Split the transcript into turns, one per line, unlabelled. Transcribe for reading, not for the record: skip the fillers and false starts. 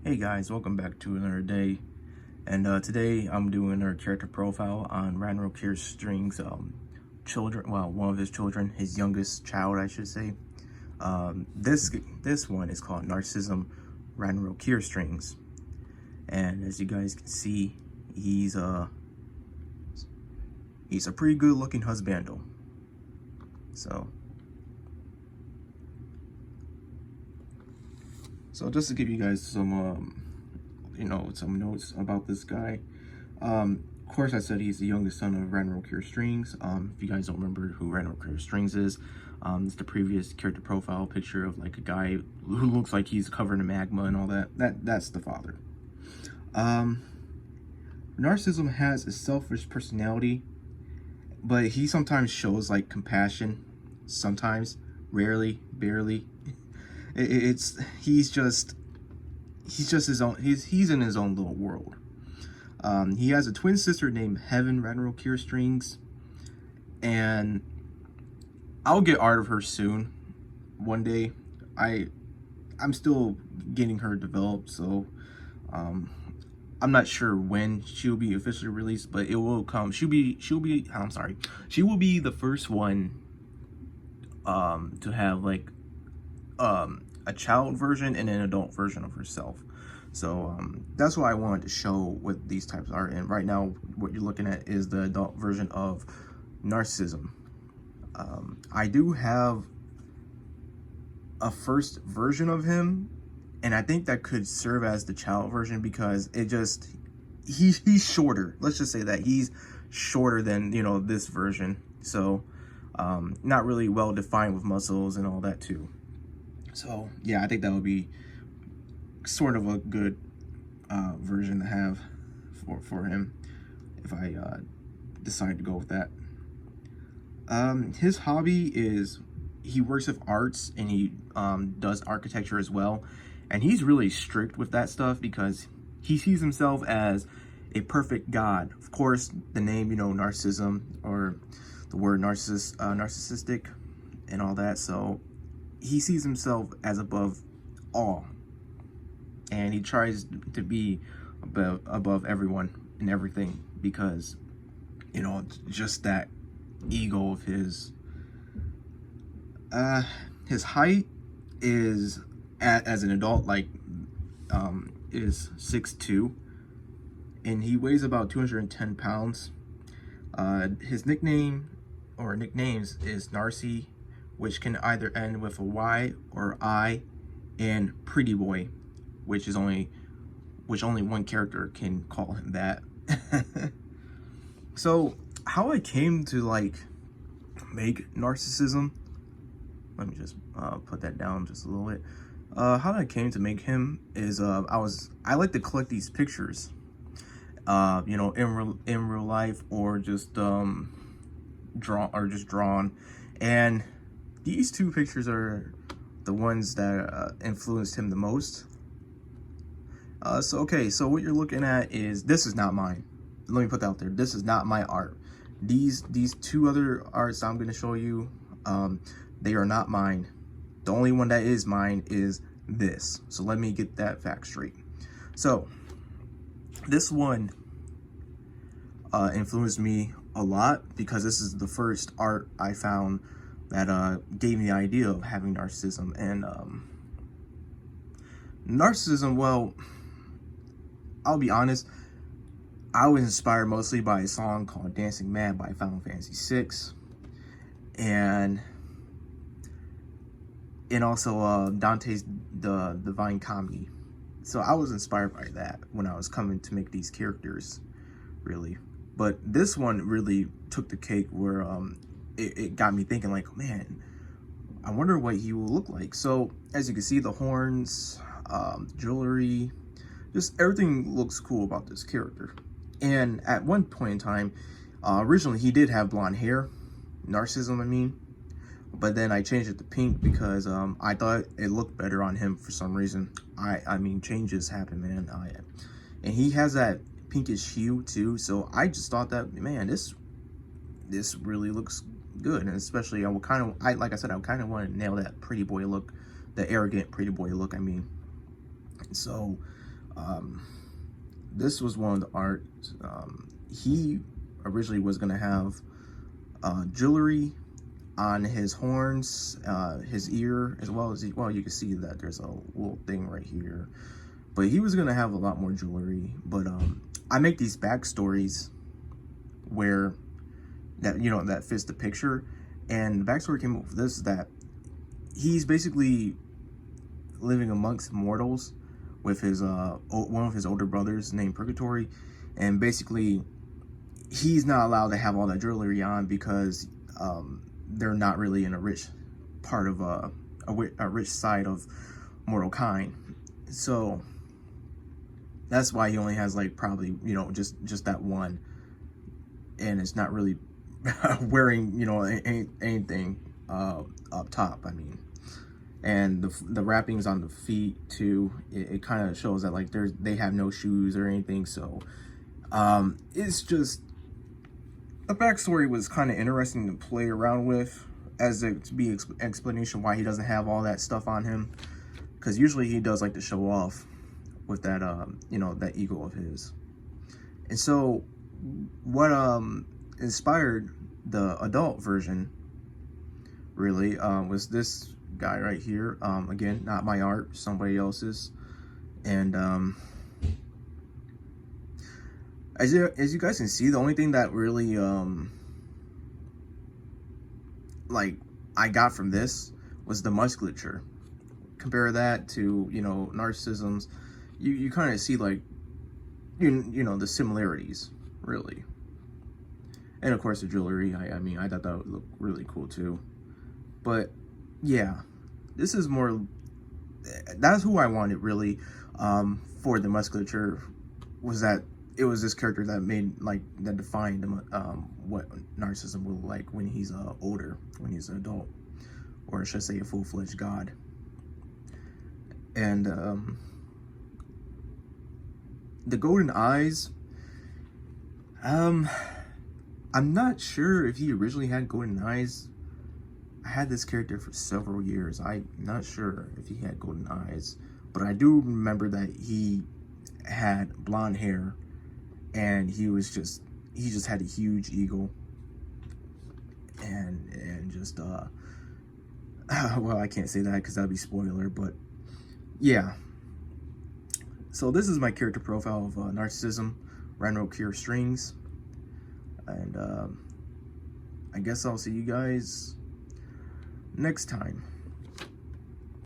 Hey guys, welcome back to another day. And today I'm doing another character profile on Strings children. Well, one of his children, his youngest child, I should say. This one is called Narcissism Strings, and as you guys can see, he's a pretty good looking husbando. So just to give you guys some some notes about this guy. Of course, I said he's the youngest son of Strings. If you guys don't remember who Strings is, it's the previous character profile picture of like a guy who looks like he's covered in magma and all that. That's the father. Narcissism has a selfish personality, but he sometimes shows like compassion. Sometimes, rarely, barely. He's just his own. He's in his own little world. He has a twin sister named Heaven Strings, and I'll get art of her soon. One day, I'm still getting her developed, so I'm not sure when she'll be officially released, but it will come. She will be the first one to have like a child version and an adult version of herself. So that's why I wanted to show what these types are. And right now what you're looking at is the adult version of Narcissism. I do have a first version of him, and I think that could serve as the child version because he's shorter. Let's just say that he's shorter than this version, so not really well defined with muscles and all that too. So yeah, I think that would be sort of a good version to have for him if I decide to go with that. His hobby is he works with arts, and he does architecture as well, and he's really strict with that stuff because he sees himself as a perfect god. Of course, the name, narcissism, or the word narcissistic and all that, so he sees himself as above all, and he tries to be above everyone and everything because just that ego of his. His height is as an adult is 6'2", and he weighs about 210 pounds. His nickname or nicknames is Narcy, which can either end with a Y or I, and Pretty Boy, which only one character can call him that. So how I came to make Narcissism, let me just put that down just a little bit. How I came to make him is I like to collect these pictures, in real life or just drawn, and these two pictures are the ones that influenced him the most. So what you're looking at this is not mine. Let me put that out there. This is not my art. These two other arts I'm going to show you, they are not mine. The only one that is mine is this. So let me get that fact straight. So this one influenced me a lot because this is the first art I found that gave me the idea of having narcissism. And narcissism, well, I'll be honest, I was inspired mostly by a song called Dancing Mad by Final Fantasy VI, and also Dante's The Divine Comedy. So I was inspired by that when I was coming to make these characters, really. But this one really took the cake where it got me thinking like, man, I wonder what he will look like. So as you can see, the horns, jewelry, just everything looks cool about this character. And at one point in time, originally he did have blonde hair, Narcissism I mean, but then I changed it to pink because I thought it looked better on him for some reason. I mean, changes happen, man. And he has that pinkish hue too, so I just thought that, man, this really looks good. And especially like I said, I kind of want to nail that pretty boy look, the arrogant pretty boy look, I mean. So This was one of the art. He originally was gonna have jewelry on his horns, his ear, as well as, well, you can see that there's a little thing right here. But he was gonna have a lot more jewelry. But I make these backstories where that, you know, that fits the picture. And the backstory came up with this, that he's basically living amongst mortals with his one of his older brothers named Purgatory, and basically he's not allowed to have all that jewelry on because they're not really in a rich part of a rich side of mortal kind. So that's why he only has like probably, you know, just that one, and it's not really wearing, you know, anything up top. I mean, and the wrappings on the feet too, it kind of shows that like they have no shoes or anything. So it's just, the backstory was kind of interesting to play around with, as to be explanation why he doesn't have all that stuff on him, because usually he does like to show off with that you know, that ego of his. And so what inspired the adult version really was this guy right here. Again, not my art, somebody else's. And as you guys can see, the only thing that really like I got from this was the musculature. Compare that to, you know, Narcissism's, you kind of see like you know, the similarities really. And of course the jewelry, I mean, I thought that would look really cool too. But yeah, this is more, that's who I wanted really for the musculature, was that it was this character that made, like, that defined what Narcissism will look like when he's older, when he's an adult, or I should say a full-fledged god. And the golden eyes, I'm not sure if he originally had golden eyes. I had this character for several years. I'm not sure if he had golden eyes, but I do remember that he had blonde hair, and he just had a huge ego, and just well, I can't say that because that'd be spoiler, but yeah. So this is my character profile of Narcissism, Randall Cure Strings, and I guess I'll see you guys next time.